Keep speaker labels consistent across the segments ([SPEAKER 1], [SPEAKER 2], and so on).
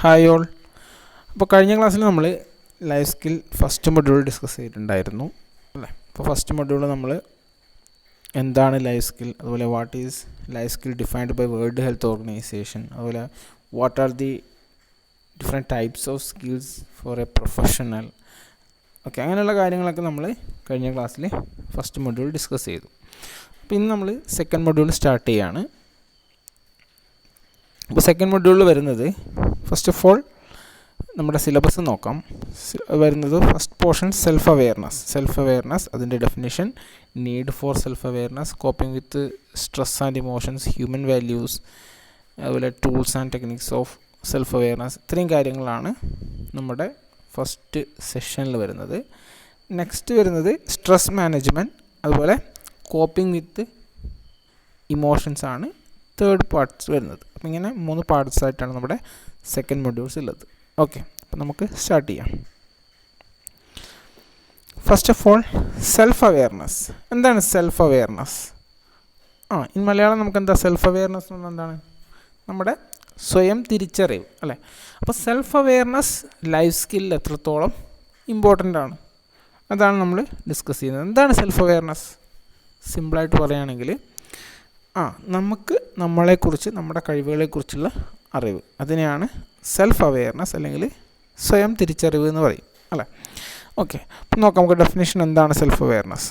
[SPEAKER 1] Hi all. അപ്പോൾ കഴിഞ്ഞ ക്ലാസ്സിൽ നമ്മൾ life skill first module discuss ചെയ്തിട്ടുണ്ടായിരുന്നു അല്ലേ. അപ്പോൾ ഫസ്റ്റ് മൊഡ്യൂൾ നമ്മൾ എന്താണ് ലൈഫ് സ്കിൽ, അതുപോലെ what is life skill defined by world health organisation, അതുപോലെ what are the different types of skills for a professional, okay, അങ്ങനെയുള്ള കാര്യങ്ങളൊക്കെ നമ്മൾ കഴിഞ്ഞ ക്ലാസ്സിൽ ഫസ്റ്റ് മൊഡ്യൂൾ ഡിസ്കസ് ചെയ്തു. അപ്പോൾ ഇന്ന് നമ്മൾ സെക്കൻഡ് മൊഡ്യൂൾ സ്റ്റാർട്ട് ചെയ്യുകയാണ്. അപ്പോൾ സെക്കൻഡ് മൊഡ്യൂളിൽ വരുന്നത് ഫസ്റ്റ് ഓഫ് ഓൾ നമ്മുടെ സിലബസ് നോക്കാം. വരുന്നത് ഫസ്റ്റ് പോർഷൻ സെൽഫ് അവെയർനെസ്, അതിൻ്റെ definition, need for self awareness, coping with stress and emotions, human values, അതുപോലെ tools and techniques of self awareness. ഇത്രയും കാര്യങ്ങളാണ് നമ്മുടെ ഫസ്റ്റ് സെഷനിൽ വരുന്നത്. നെക്സ്റ്റ് വരുന്നത് സ്ട്രെസ് മാനേജ്മെൻറ്റ്, അതുപോലെ കോപ്പിംഗ് വിത്ത് ഇമോഷൻസ് ആണ് തേർഡ് പാർട്സ് വരുന്നത്. അപ്പം ഇങ്ങനെ 3 പാർട്സ് ആയിട്ടാണ് നമ്മുടെ സെക്കൻഡ് മൊഡ്യൂൾസ് ഉള്ളത്. ഓക്കെ, അപ്പം നമുക്ക് സ്റ്റാർട്ട് ചെയ്യാം. First of all self awareness. എന്താണ് സെൽഫ് അവെയർനെസ്? ഇൻ മലയാളം നമുക്ക് എന്താ സെൽഫ് അവെയർനെസ് എന്ന് എന്താണ്? നമ്മുടെ സ്വയം തിരിച്ചറിവ് അല്ലേ. അപ്പോൾ സെൽഫ് അവെയർനെസ് ലൈഫ് സ്കില്ലിൽ എത്രത്തോളം ഇമ്പോർട്ടൻ്റ് ആണ്, അതാണ് നമ്മൾ ഡിസ്കസ് ചെയ്യുന്നത്. എന്താണ് സെൽഫ് അവെയർനെസ്? സിമ്പിളായിട്ട് പറയുകയാണെങ്കിൽ നമുക്ക് നമ്മളെക്കുറിച്ച്, നമ്മുടെ കഴിവുകളെക്കുറിച്ചുള്ള അറിവ്, അതിനെയാണ് സെൽഫ് അവെയർനെസ് അല്ലെങ്കിൽ സ്വയം തിരിച്ചറിവ് എന്ന് പറയും അല്ലേ. ഓക്കെ, അപ്പം നോക്കാം നമുക്ക് ഡെഫിനേഷൻ എന്താണ് self awareness.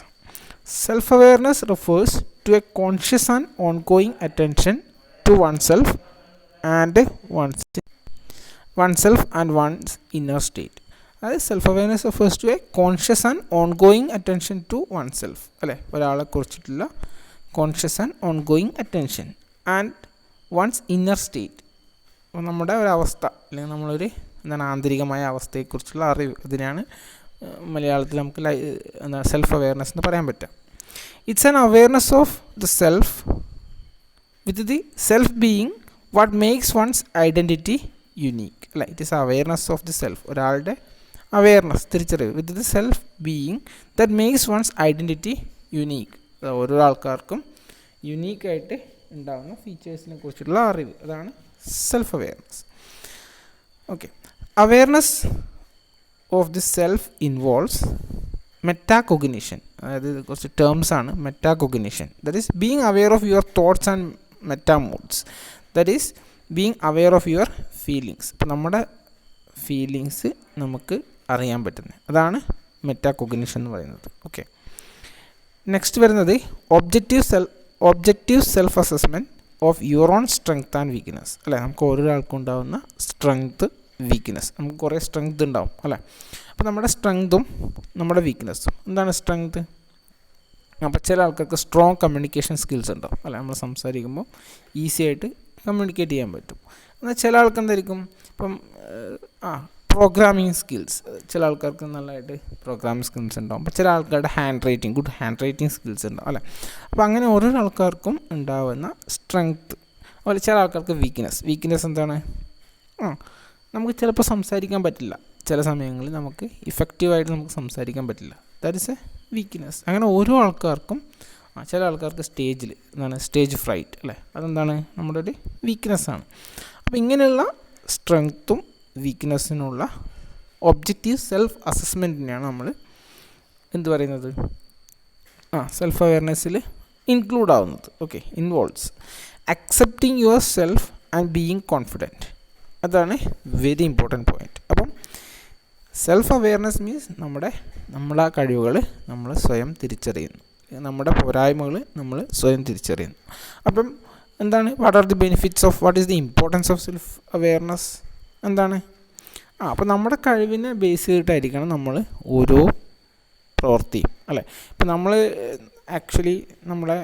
[SPEAKER 1] Self awareness refers to a conscious and ongoing attention to oneself and one's inner state. അതായത് self awareness refers to a conscious and ongoing attention to oneself അല്ലേ, ഒരാളെ കുറിച്ചിട്ടുള്ള conscious and ongoing attention and one's inner state. അപ്പോൾ നമ്മുടെ ഒരവസ്ഥ അല്ലെങ്കിൽ നമ്മളൊരു ആന്തരികമായ അവസ്ഥയെക്കുറിച്ചുള്ള അറിവ്, ഇതിനാണ് മലയാളത്തിൽ നമുക്ക് സെൽഫ് അവെയർനെസ് എന്ന് പറയാൻ പറ്റുക. It's an awareness of the self with the self being what makes one's identity unique അല്ല. It is awareness of the self, ഒരാളുടെ അവെയർനെസ്, തിരിച്ചറിവ്, with the self being that makes one's identity unique. ഓരോ ആൾക്കാർക്കും യുണീക്കായിട്ട് ഉണ്ടാകുന്ന ഫീച്ചേഴ്സിനെ കുറിച്ചുള്ള അറിവ്, അതാണ് self awareness. Okay, awareness of the self involves metacognition. അതായത് കുറച്ച് ടേംസ് ആണ്. Metacognition, that is being aware of your thoughts and metamoods, that is being aware of your feelings. ഇപ്പോൾ നമ്മുടെ ഫീലിങ്സ് നമുക്ക് അറിയാൻ പറ്റുന്നത്, അതാണ് മെറ്റാകോഗ്നിഷൻ എന്ന് പറയുന്നത്. ഓക്കെ, നെക്സ്റ്റ് വരുന്നത് objective self assessment of your own strength and weakness അല്ലേ. നമുക്ക് ഓരോരാൾക്കും ഉണ്ടാകുന്ന സ്ട്രെങ്ത്, വീക്ക്നെസ്, നമുക്ക് കുറേ സ്ട്രെങ്ത് ഉണ്ടാവും അല്ലേ. അപ്പോൾ നമ്മുടെ സ്ട്രെങ്തും നമ്മുടെ വീക്ക്നെസ്സും. എന്താണ് സ്ട്രെങ്ത്? അപ്പോൾ ചില ആൾക്കാർക്ക് സ്ട്രോങ് കമ്മ്യൂണിക്കേഷൻ സ്കിൽസ് ഉണ്ടാവും അല്ലേ, നമ്മൾ സംസാരിക്കുമ്പോൾ ഈസി ആയിട്ട് കമ്മ്യൂണിക്കേറ്റ് ചെയ്യാൻ പറ്റും. എന്നാൽ ചില ആൾക്ക് എന്തായിരിക്കും, ഇപ്പം പ്രോഗ്രാമിങ് സ്കിൽസ്, ചില ആൾക്കാർക്ക് നല്ലതായിട്ട് പ്രോഗ്രാമിങ് സ്കിൽസ് ഉണ്ടാവും. അപ്പോൾ ചില ആൾക്കാരുടെ ഗുഡ് ഹാൻഡ് റൈറ്റിംഗ് സ്കിൽസ് ഉണ്ടാവും അല്ലേ. അപ്പോൾ അങ്ങനെ ഓരോ ആൾക്കാർക്കും ഉണ്ടാവുന്ന സ്ട്രെങ്ത്. അതുപോലെ ചില ആൾക്കാർക്ക് വീക്ക്നെസ് എന്താണ്? നമുക്ക് ചിലപ്പോൾ സംസാരിക്കാൻ പറ്റില്ല, ചില സമയങ്ങളിൽ നമുക്ക് ഇഫക്റ്റീവായിട്ട് നമുക്ക് സംസാരിക്കാൻ പറ്റില്ല, ദാറ്റ് ഈസ് എ വീക്ക്നെസ്. അങ്ങനെ ഓരോ ആൾക്കാർക്കും ചില ആൾക്കാർക്ക് സ്റ്റേജ് ഫ്രൈറ്റ് അല്ലേ, അതെന്താണ്? നമ്മുടെ ഒരു വീക്ക്നെസ്സാണ്. അപ്പോൾ ഇങ്ങനെയുള്ള സ്ട്രെങ്ത്തും വീക്ക്നെസ്സിനുള്ള ഒബ്ജക്റ്റീവ് സെൽഫ് അസസ്മെൻറ്റിനെയാണ് നമ്മൾ എന്ത് പറയുന്നത്, സെൽഫ് അവെയർനെസ്സിൽ ഇൻക്ലൂഡ് ആവുന്നത്. Okay, involves accepting your self and being confident. അതാണ് വെരി ഇമ്പോർട്ടൻറ്റ് പോയിൻറ്റ്. അപ്പം സെൽഫ് അവെയർനെസ് മീൻസ് നമ്മുടെ കഴിവുകൾ നമ്മൾ സ്വയം തിരിച്ചറിയുന്നു, നമ്മുടെ പോരായ്മകൾ നമ്മൾ സ്വയം തിരിച്ചറിയുന്നു. അപ്പം എന്താണ്, what are the benefits of, what is the importance of self awareness? എന്താണ്? അപ്പോൾ നമ്മുടെ കഴിവിനെ ബേസ് ചെയ്തിട്ടായിരിക്കണം നമ്മൾ ഓരോ പ്രവൃത്തിയും അല്ലേ. ഇപ്പം നമ്മൾ ആക്ച്വലി നമ്മുടെ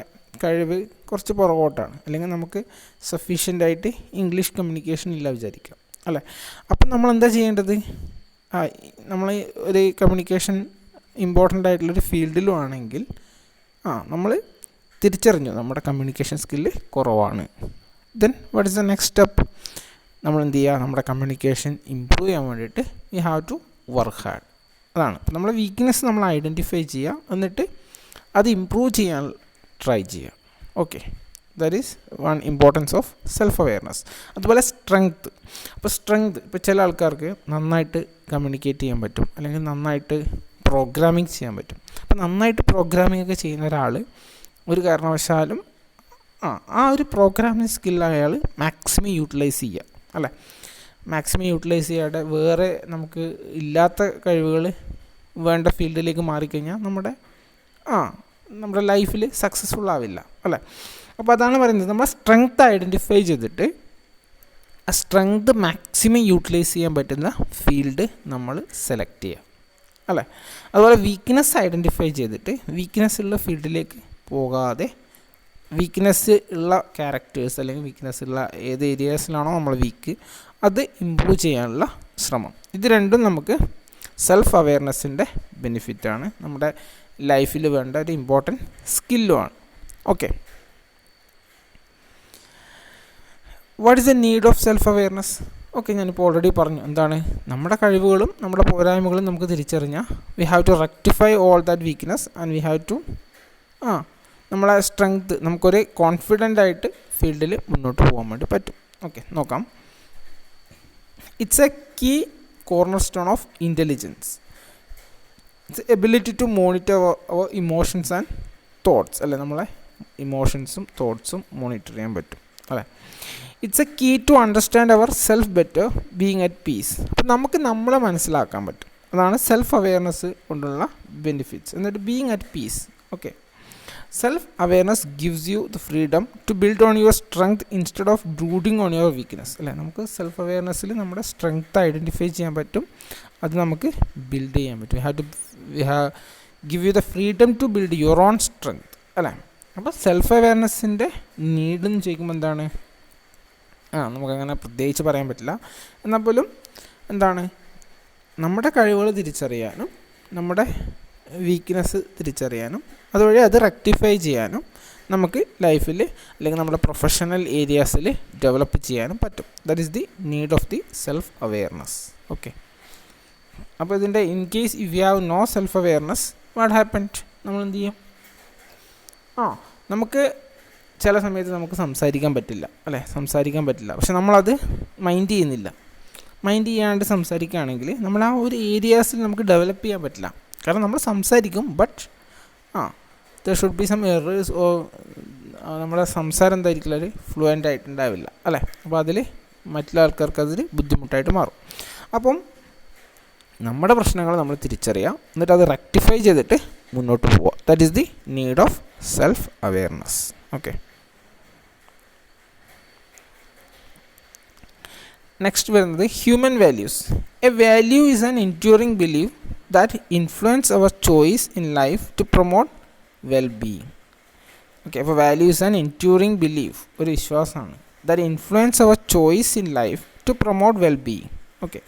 [SPEAKER 1] കഴിവ് കുറച്ച് പുറകോട്ടാണ്, അല്ലെങ്കിൽ നമുക്ക് സഫീഷ്യൻ്റായിട്ട് ഇംഗ്ലീഷ് കമ്മ്യൂണിക്കേഷൻ ഇല്ല വിചാരിക്കാം അല്ലേ. അപ്പം നമ്മൾ എന്താ ചെയ്യേണ്ടത്? നമ്മൾ ഒരു കമ്മ്യൂണിക്കേഷൻ ഇമ്പോർട്ടൻ്റ് ആയിട്ടുള്ളൊരു ഫീൽഡിലും ആണെങ്കിൽ നമ്മൾ തിരിച്ചറിഞ്ഞു നമ്മുടെ കമ്മ്യൂണിക്കേഷൻ സ്കില്ല് കുറവാണ്. Then what is the next step? നമ്മൾ എന്ത് ചെയ്യുക? നമ്മുടെ കമ്മ്യൂണിക്കേഷൻ ഇമ്പ്രൂവ് ചെയ്യാൻ വേണ്ടിയിട്ട് we have to work hard. അതാണ്. അപ്പോൾ നമ്മുടെ വീക്ക്നെസ് നമ്മൾ ഐഡൻറ്റിഫൈ ചെയ്യുക, എന്നിട്ട് അത് ഇമ്പ്രൂവ് ചെയ്യാൻ ട്രൈ ചെയ്യുക. Okay, that is one importance of self awareness. അതുപോലെ സ്ട്രെങ്ത്. അപ്പോൾ സ്ട്രെങ്ത്, ഇപ്പോൾ ചില ആൾക്കാർക്ക് നന്നായിട്ട് കമ്മ്യൂണിക്കേറ്റ് ചെയ്യാൻ പറ്റും, അല്ലെങ്കിൽ നന്നായിട്ട് പ്രോഗ്രാമിംഗ് ചെയ്യാൻ പറ്റും. അപ്പോൾ നന്നായിട്ട് പ്രോഗ്രാമിംഗ് ഒക്കെ ചെയ്യുന്ന ഒരാൾ ഒരു കാരണവശാലും ആ ഒരു പ്രോഗ്രാമിംഗ് സ്കില്ല് അയാൾ മാക്സിമം യൂട്ടിലൈസ് ചെയ്യുക, അല്ലേ? മാക്സിമം യൂട്ടിലൈസ് ചെയ്യാതെ വേറെ നമുക്ക് ഇല്ലാത്ത കഴിവുകൾ വേണ്ട ഫീൽഡിലേക്ക് മാറിക്കഴിഞ്ഞാൽ നമ്മുടെ ലൈഫിൽ സക്സസ്ഫുൾ ആവില്ല, അല്ലേ? അപ്പോൾ അതാണ് പറയുന്നത്, നമ്മൾ സ്ട്രെങ്ത് ഐഡൻറ്റിഫൈ ചെയ്തിട്ട് ആ സ്ട്രെങ്ത് മാക്സിമം യൂട്ടിലൈസ് ചെയ്യാൻ പറ്റുന്ന ഫീൽഡ് നമ്മൾ സെലക്ട് ചെയ്യുക, അല്ലേ? അതുപോലെ വീക്ക്നെസ് ഐഡൻറ്റിഫൈ ചെയ്തിട്ട് വീക്ക്നെസ് ഉള്ള ഫീൽഡിലേക്ക് പോകാതെ വീക്ക്നെസ് ഉള്ള ക്യാരക്ടേഴ്സ് അല്ലെങ്കിൽ വീക്ക്നെസ് ഉള്ള ഏത് ഏരിയാസിലാണോ നമ്മൾ വീക്ക് അത് ഇമ്പ്രൂവ് ചെയ്യാനുള്ള ശ്രമം. ഇത് രണ്ടും നമുക്ക് സെൽഫ് അവെയർനെസ്സിൻ്റെ ബെനിഫിറ്റാണ്, നമ്മുടെ ലൈഫിൽ വേണ്ട ഒരു ഇമ്പോർട്ടൻറ്റ് സ്കില്ലുമാണ്. Okay, what is the need of self awareness? Okay, ഞാനിപ്പോൾ ഓൾറെഡി പറഞ്ഞു എന്താണ് നമ്മുടെ കഴിവുകളും നമ്മുടെ പോരായ്മകളും നമുക്ക് തിരിച്ചറിഞ്ഞാൽ we have to rectify all that weakness and we have to നമ്മളെ സ്ട്രെങ്ത് നമുക്കൊരു കോൺഫിഡൻ്റ് ആയിട്ട് ഫീൽഡിൽ മുന്നോട്ട് പോകാൻ വേണ്ടി പറ്റും. ഓക്കെ, നോക്കാം. It's a key cornerstone of intelligence. It's ability to monitor our emotions and thoughts, അല്ലേ? നമ്മളെ ഇമോഷൻസും തോട്ട്സും മോണിറ്റർ ചെയ്യാൻ പറ്റും, അല്ലേ? It's a key to understand our self better, being at peace. അപ്പം നമുക്ക് നമ്മളെ മനസ്സിലാക്കാൻ പറ്റും, അതാണ് സെൽഫ് അവെയർനെസ് കൊണ്ടുള്ള ബെനിഫിറ്റ്സ്. എന്നിട്ട് being at peace. Okay, self awareness gives you the freedom to build on your strength instead of brooding on your weakness, അല്ലേ? നമുക്ക് സെൽഫ് അവെയർനെസ്സിൽ നമ്മുടെ സ്ട്രെങ്ത് ഐഡൻറ്റിഫൈ ചെയ്യാൻ പറ്റും, അത് നമുക്ക് ബിൽഡ് ചെയ്യാൻ പറ്റും. We have give you the freedom to build your own strength, അല്ലേ? അപ്പോൾ സെൽഫ് അവെയർനെസ്സിൻ്റെ നീഡ് എന്ന് ചോദിക്കുമ്പോൾ എന്താണ്, നമുക്കങ്ങനെ പ്രത്യേകിച്ച് പറയാൻ പറ്റില്ല. എന്നാൽ പോലും എന്താണ്, നമ്മുടെ കഴിവുകൾ തിരിച്ചറിയാനും നമ്മുടെ വീക്ക്നെസ് തിരിച്ചറിയാനും അതുവഴി അത് റെക്ടിഫൈ ചെയ്യാനും നമുക്ക് ലൈഫിൽ അല്ലെങ്കിൽ നമ്മുടെ പ്രൊഫഷണൽ ഏരിയാസിൽ ഡെവലപ്പ് ചെയ്യാനും പറ്റും. That is the need of the self awareness. Okay, അപ്പോൾ ഇതിൻ്റെ in case if you have no self awareness what happened, നമ്മൾ എന്ത് ചെയ്യും? നമുക്ക് ചില സമയത്ത് നമുക്ക് സംസാരിക്കാൻ പറ്റില്ല, അല്ലേ? സംസാരിക്കാൻ പറ്റില്ല, പക്ഷെ നമ്മളത് മൈൻഡ് ചെയ്യുന്നില്ല. മൈൻഡ് ചെയ്യാണ്ട് സംസാരിക്കുകയാണെങ്കിൽ നമ്മൾ ആ ഒരു ഏരിയാസിൽ നമുക്ക് ഡെവലപ്പ് ചെയ്യാൻ പറ്റില്ല. കാരണം നമ്മൾ സംസാരിക്കും, but there should be some errors, നമ്മുടെ സംസാരം എന്തായിരിക്കില്ല, ഒരു ഫ്ലുവൻ്റ് ആയിട്ടുണ്ടാവില്ല, അല്ലേ? അപ്പോൾ അതിൽ മറ്റുള്ള ആൾക്കാർക്ക് അതിൽ ബുദ്ധിമുട്ടായിട്ട് മാറും. അപ്പം നമ്മുടെ പ്രശ്നങ്ങൾ നമ്മൾ തിരിച്ചറിയാം, എന്നിട്ട് അത് റെക്ടിഫൈ ചെയ്തിട്ട് മുന്നോട്ട് പോവുക. That is the need of self awareness. Okay, next വരുന്നത് human values. A value is an enduring believe that influence our choice in life to promote well-being. Okay, അപ്പോൾ value is an enduring belief, ഒരു വിശ്വാസമാണ്, that influence our choice in life to promote well-being. Okay,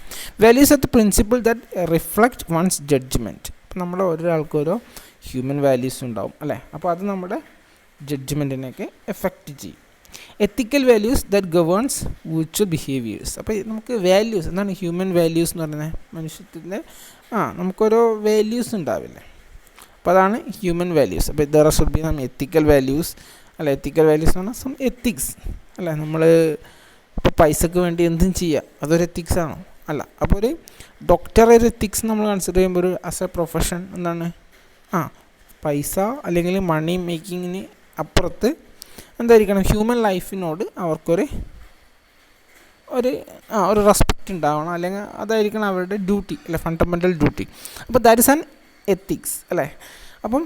[SPEAKER 1] values are the principle that reflect one's judgment. അപ്പോൾ നമ്മുടെ ഒരാൾക്കും ഓരോ human values ഉണ്ടാവും, അല്ലേ? അപ്പോൾ അത് നമ്മുടെ ജഡ്ജ്മെൻറ്റിനെയൊക്കെ എഫക്റ്റ് ചെയ്യും. Ethical values that governs virtual behaviours. അപ്പോൾ നമുക്ക് വാല്യൂസ് എന്താണ് ഹ്യൂമൻ വാല്യൂസ് എന്ന് പറയുന്നത്? മനുഷ്യത്തിൻ്റെ നമുക്കൊരോ വാല്യൂസ് ഉണ്ടാവില്ലേ, അപ്പോൾ അതാണ് ഹ്യൂമൻ വാല്യൂസ്. അപ്പോൾ there should be some ethical values, അല്ല? എത്തിക്കൽ വാല്യൂസ് എന്ന് പറഞ്ഞാൽ സം എത്തിക്സ്, അല്ലേ? നമ്മൾ ഇപ്പോൾ പൈസക്ക് വേണ്ടി എന്തും ചെയ്യുക, അതൊരു എത്തിക്സ് ആണോ? അല്ല. അപ്പോൾ ഒരു ഡോക്ടർ ഒരു എത്തിക്സ് നമ്മൾ കൺസിഡർ ചെയ്യുമ്പോൾ ഒരു ആസ് എ പ്രൊഫഷൻ എന്താണ്, പൈസ അല്ലെങ്കിൽ മണി മേക്കിങ്ങിന് അപ്പുറത്ത് എന്തായിരിക്കണം, ഹ്യൂമൻ ലൈഫിനോട് അവർക്കൊരു ഒരു റെസ്പെക്റ്റ് ഉണ്ടാവണം, അല്ലെങ്കിൽ അതായിരിക്കണം അവരുടെ ഡ്യൂട്ടി, അല്ലെ? Fundamental duty. അപ്പോൾ ദാറ്റ് ഇസ് ആൻ എത്തിക്സ്, അല്ലേ? അപ്പം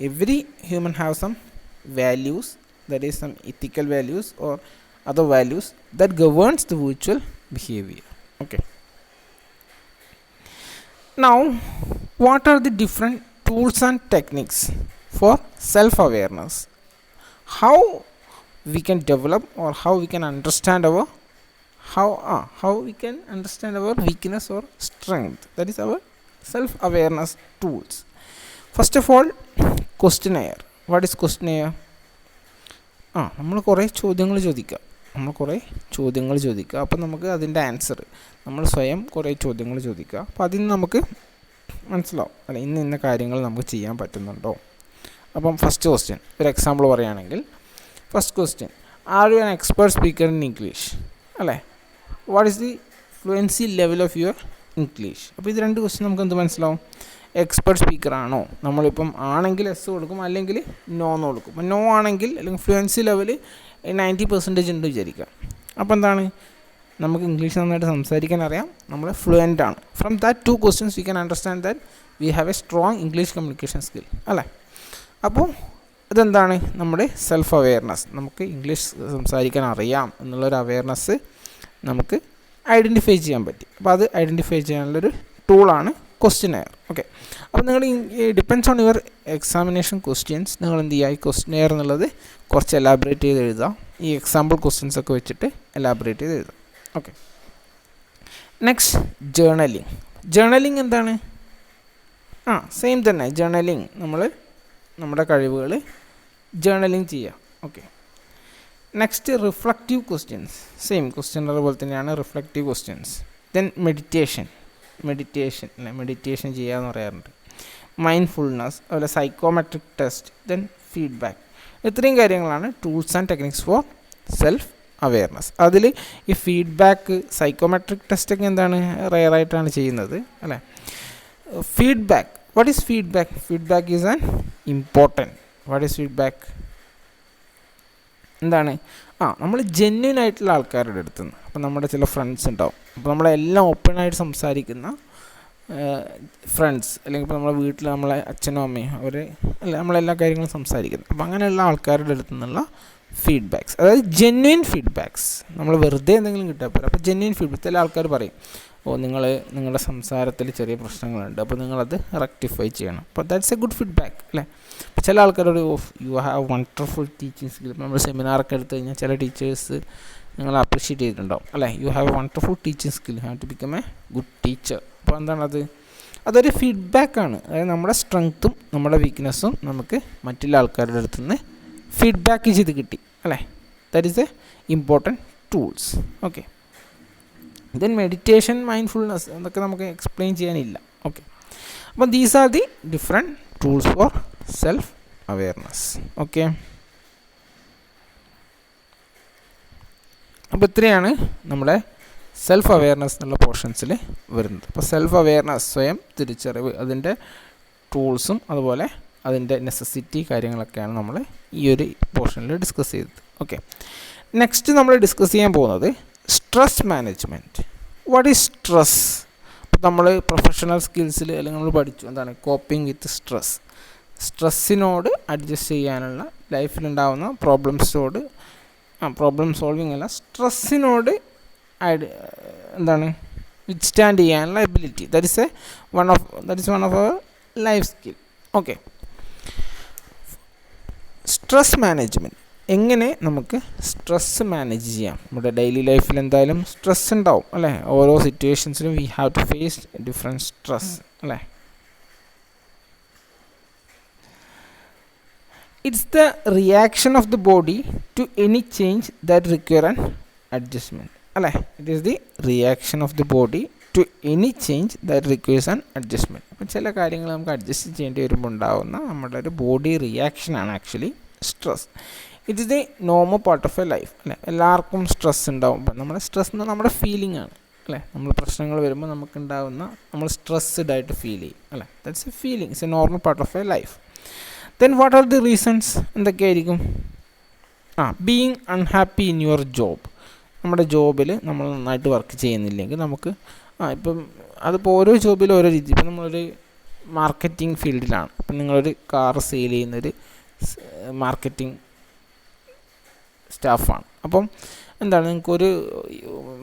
[SPEAKER 1] every human have some values, that is some ethical values or other values that governs the virtual behaviour. Okay, now what are the different tools and techniques for self-awareness? How we can develop or how we can understand our how we can understand our weakness or strength, that is our self-awareness tools. First of all, questionnaire. What is questionnaire? നമ്മൾ കുറേ ചോദ്യങ്ങൾ ചോദിക്കുക, അപ്പോൾ നമുക്ക് അതിൻ്റെ answer നമ്മൾ സ്വയം കുറേ ചോദ്യങ്ങൾ ചോദിക്കുക. അപ്പോൾ അതിന് നമുക്ക് മനസ്സിലാവും, അല്ല ഇന്ന കാര്യങ്ങൾ നമുക്ക് ചെയ്യാൻ പറ്റുന്നുണ്ടോ. അപ്പം ഫസ്റ്റ് ക്വസ്റ്റ്യൻ ഒരു എക്സാമ്പിൾ പറയുകയാണെങ്കിൽ, first question, are you an expert speaker in English അല്ലേ? What is the fluency level of your English? അപ്പോൾ ഇത് രണ്ട് ക്വസ്റ്റ്യൻ നമുക്ക് എന്ത് മനസ്സിലാവും? എക്സ്പെർട്ട് സ്പീക്കർ ആണോ? നമ്മളിപ്പം ആണെങ്കിൽ എസ് കൊടുക്കും, അല്ലെങ്കിൽ നോ എന്ന് കൊടുക്കും. അപ്പം നോ ആണെങ്കിൽ അല്ലെങ്കിൽ ഫ്ലുവൻസി ലെവൽ 90% ഉണ്ട് വിചാരിക്കുക. അപ്പോൾ എന്താണ്, നമുക്ക് ഇംഗ്ലീഷ് നന്നായിട്ട് സംസാരിക്കാൻ അറിയാം, നമ്മൾ ഫ്ലുവൻ്റ് ആണ്. From that 2 questions we can understand that we have A strong English communication skill അല്ലേ? അപ്പോൾ ഇതെന്താണ്, നമ്മുടെ സെൽഫ് അവെയർനെസ്. നമുക്ക് ഇംഗ്ലീഷ് സംസാരിക്കാൻ അറിയാം എന്നുള്ളൊരു അവെയർനെസ് നമുക്ക് ഐഡൻറ്റിഫൈ ചെയ്യാൻ പറ്റി. അപ്പോൾ അത് ഐഡൻറ്റിഫൈ ചെയ്യാനുള്ളൊരു ടൂളാണ് ക്വസ്റ്റ്യനെയർ. ഓക്കെ, അപ്പോൾ നിങ്ങൾ depends on your examination questions നിങ്ങൾ എന്ത് ചെയ്യുക, ഈ ക്വസ്റ്റ്യനെയർ എന്നുള്ളത് കുറച്ച് എലാബറേറ്റ് ചെയ്ത് എഴുതുക. ഈ എക്സാമ്പിൾ ക്വസ്റ്റ്യൻസ് ഒക്കെ വെച്ചിട്ട് എലാബറേറ്റ് ചെയ്ത് എഴുതുക. Okay, next journaling. ജേർണലിംഗ് എന്താണ്? സെയിം തന്നെ ജേർണലിംഗ്, നമ്മൾ നമ്മുടെ കഴിവുകൾ ജേർണലിംഗ് ചെയ്യുക. Okay, next reflective questions. Same questionnaire പോലെ തന്നെയാണ് റിഫ്ലക്റ്റീവ് ക്വസ്റ്റ്യൻസ്. ദെൻ മെഡിറ്റേഷൻ അല്ലേ, മെഡിറ്റേഷൻ ചെയ്യുക എന്ന് പറയാറുണ്ട്. മൈൻഡ്ഫുൾനെസ്, അതുപോലെ സൈക്കോമെട്രിക് ടെസ്റ്റ്, ദെൻ ഫീഡ്ബാക്ക്. ഇത്രയും കാര്യങ്ങളാണ് tools and techniques for self awareness. അതിൽ ഈ ഫീഡ്ബാക്ക്, സൈക്കോമെട്രിക് ടെസ്റ്റൊക്കെ എന്താണ്, റെയറായിട്ടാണ് ചെയ്യുന്നത് അല്ലേ? Feedback, what is feedback? Feedback is an important. What is feedback? എന്താണ്? നമ്മൾ ജെന്യുവൻ ആയിട്ടുള്ള ആൾക്കാരുടെ അടുത്ത് നിന്ന്, അപ്പോൾ നമ്മുടെ ചില ഫ്രണ്ട്സ് ഉണ്ടാവും, അപ്പോൾ നമ്മളെല്ലാം ഓപ്പണായിട്ട് സംസാരിക്കുന്ന ഫ്രണ്ട്സ്, അല്ലെങ്കിൽ ഇപ്പോൾ നമ്മളെ വീട്ടിൽ നമ്മളെ അച്ഛനും അമ്മയും അവർ അല്ല നമ്മളെല്ലാ കാര്യങ്ങളും സംസാരിക്കുന്നത്. അപ്പോൾ അങ്ങനെയുള്ള ആൾക്കാരുടെ അടുത്ത് നിന്നുള്ള ഫീഡ്ബാക്സ്, അതായത് ജെന്യുവൻ ഫീഡ്ബാക്സ്. നമ്മൾ വെറുതെ എന്തെങ്കിലും കിട്ടാൻ പോരാ. അപ്പോൾ ജെന്യുവൻ ഫീഡ്ബാക്ക്. ചില ആൾക്കാർ പറയും, നിങ്ങളുടെ സംസാരത്തിൽ ചെറിയ പ്രശ്നങ്ങളുണ്ട്, അപ്പോൾ നിങ്ങളത് റെക്ടിഫൈ ചെയ്യണം. അപ്പോൾ ദാറ്റ്സ് എ ഗുഡ് ഫീഡ്ബാക്ക് അല്ലേ? അപ്പോൾ ചില ആൾക്കാരോട് U have wonderful teaching skill. നമ്മൾ സെമിനാറൊക്കെ എടുത്തു കഴിഞ്ഞാൽ ചില ടീച്ചേഴ്സ് നിങ്ങൾ അപ്രീഷിയേറ്റ് ചെയ്തിട്ടുണ്ടാവും അല്ലേ? You have wonderful teaching skill, have to become a good teacher. അപ്പോൾ എന്താണത്? അതൊരു ഫീഡ്ബാക്കാണ്. അതായത് നമ്മുടെ സ്ട്രെങ്ത്തും നമ്മുടെ വീക്ക്നെസ്സും നമുക്ക് മറ്റുള്ള ആൾക്കാരുടെ അടുത്ത് നിന്ന് ഫീഡ്ബാക്ക് ചെയ്ത് കിട്ടി അല്ലേ? That is A important tools. Okay, then meditation, mindfulness എന്നൊക്കെ നമുക്ക് എക്സ്പ്ലെയിൻ ചെയ്യാനില്ല. ഓക്കെ, അപ്പോൾ these are the different tools four self awareness. Okay, അപ്പോൾ ഇത്രയാണ് നമ്മുടെ സെൽഫ് അവെയർനെസ് എന്നുള്ള പോർഷൻസിൽ വരുന്നത്. അപ്പോൾ സെൽഫ് അവെയർനെസ്, സ്വയം തിരിച്ചറിവ്, അതിൻ്റെ ടൂൾസും അതുപോലെ അതിൻ്റെ നെസസിറ്റി കാര്യങ്ങളൊക്കെയാണ് നമ്മൾ ഈ ഒരു പോർഷനിൽ ഡിസ്കസ് ചെയ്തത്. ഓക്കെ, നെക്സ്റ്റ് നമ്മൾ ഡിസ്കസ് ചെയ്യാൻ പോകുന്നത് stress management. What is stress? അപ്പോൾ നമ്മൾ പ്രൊഫഷണൽ സ്കിൽസിൽ അല്ലെങ്കിൽ നമ്മൾ പഠിച്ചു എന്താണ് കോപ്പിംഗ് വിത്ത് സ്ട്രെസ്. സ്ട്രെസ്സിനോട് അഡ്ജസ്റ്റ് ചെയ്യാനുള്ള ലൈഫിലുണ്ടാകുന്ന പ്രോബ്ലം സോൾവിങ് അല്ല, സ്ട്രെസ്സിനോട് എന്താണ് വിത്ത്സ്റ്റാൻഡ് ചെയ്യാനുള്ള ability. That is one of our life skill. Okay, stress management. എങ്ങനെ നമുക്ക് സ്ട്രെസ് മാനേജ് ചെയ്യാം? നമ്മുടെ ഡെയിലി ലൈഫിൽ എന്തായാലും സ്ട്രെസ് ഉണ്ടാവും അല്ലേ? ഓരോ സിറ്റുവേഷൻസിലും we have to face different stress അല്ലേ? It's the reaction of the body to any change that require an adjustment അല്ലേ? It is the reaction of the body to any change that requires an adjustment. അപ്പം ചില കാര്യങ്ങൾ നമുക്ക് adjust ചെയ്യേണ്ടി വരുമ്പോൾ ഉണ്ടാകുന്ന നമ്മുടെ ഒരു ബോഡി റിയാക്ഷനാണ് actually stress. It is the normal part of a life അല്ലേ? എല്ലാവർക്കും സ്ട്രെസ് ഉണ്ടാവും. അപ്പം നമ്മുടെ സ്ട്രെസ് എന്ന് നമ്മുടെ ഫീലിംഗ് ആണ് അല്ലേ? നമ്മൾ പ്രശ്നങ്ങൾ വരുമ്പോൾ നമുക്കുണ്ടാകുന്ന നമ്മൾ സ്ട്രെസ്ഡ് ആയിട്ട് ഫീൽ ചെയ്യും അല്ലേ? That's a feeling, it's a normal part of a life. Then what are the reasons? എന്തൊക്കെയായിരിക്കും? Being unhappy in your job. നമ്മുടെ ജോബിൽ നമ്മൾ നന്നായിട്ട് വർക്ക് ചെയ്യുന്നില്ലെങ്കിൽ നമുക്ക് ഇപ്പം അതിപ്പോൾ ഓരോ ജോബിലും ഓരോ രീതി. ഇപ്പം നമ്മളൊരു മാർക്കറ്റിംഗ് ഫീൽഡിലാണ്, അപ്പം നിങ്ങളൊരു കാർ സെയിൽ ചെയ്യുന്നൊരു മാർക്കറ്റിംഗ് സ്റ്റാഫാണ്. അപ്പം എന്താണ്, നിങ്ങൾക്കൊരു